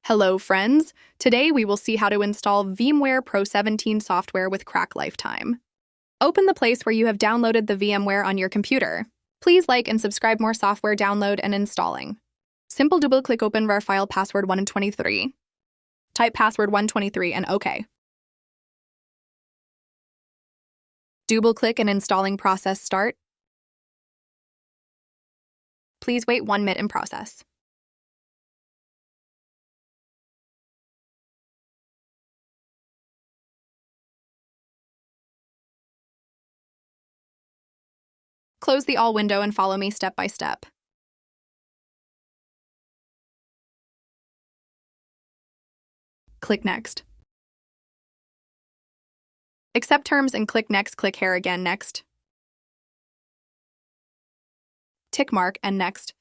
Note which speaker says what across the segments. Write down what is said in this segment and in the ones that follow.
Speaker 1: Hello, friends. Today we will see how to install VMware Pro 17 software with Crack Lifetime. Open the place where you have downloaded the VMware on your computer. Please like and subscribe more software download and installing. Simple double-click open var file password 123. Type password 123 and OK. Double-click and installing process start. Please wait 1 minute in process. Close the All window and follow me step by step. Click Next. Accept terms and click Next. Click here again, Next. Tick mark and Next.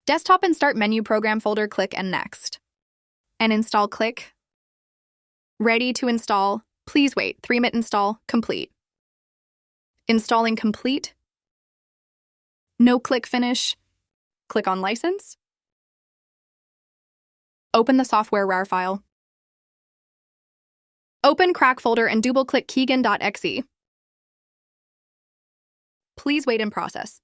Speaker 1: Desktop and Start menu program folder, click and Next. And install, click. Ready to install. Please wait. 3-minute install complete. Installing complete. No, click Finish. Click on License. Open the software RAR file. Open Crack folder and double-click Keegan.exe. Please wait in process.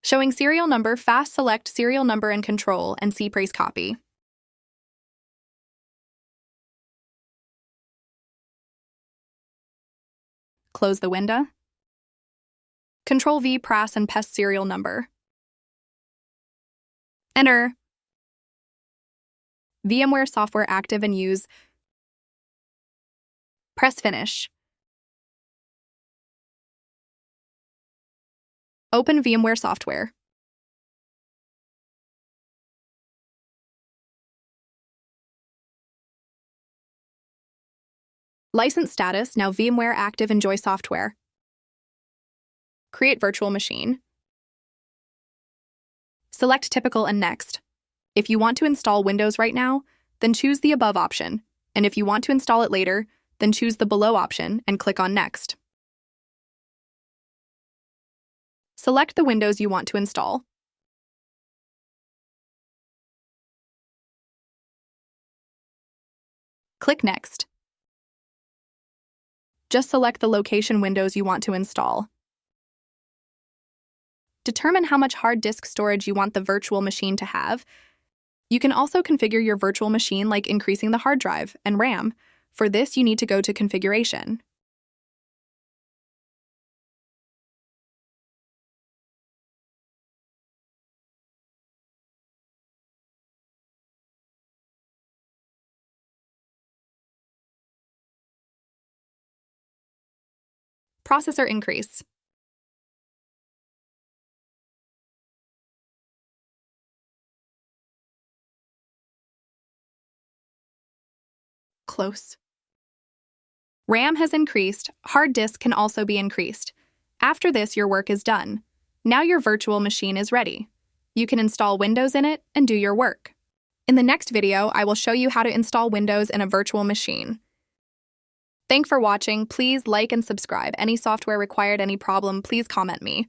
Speaker 1: Showing serial number, fast select serial number and control and C press copy. Close the window. Control V press and paste serial number. Enter. VMware software active and use. Press Finish. Open VMware software. License status, now VMware active, enjoy software. Create virtual machine. Select typical and next. If you want to install Windows right now, then choose the above option. And if you want to install it later, then choose the below option and click on next. Select the Windows you want to install. Click Next. Just select the location Windows you want to install. Determine how much hard disk storage you want the virtual machine to have. You can also configure your virtual machine, like increasing the hard drive and RAM. For this, you need to go to Configuration. Processor increase. Close. RAM has increased. Hard disk can also be increased. After this, your work is done. Now your virtual machine is ready. You can install Windows in it and do your work. In the next video, I will show you how to install Windows in a virtual machine. Thanks for watching. Please like and subscribe. Any software required, any problem, please comment me.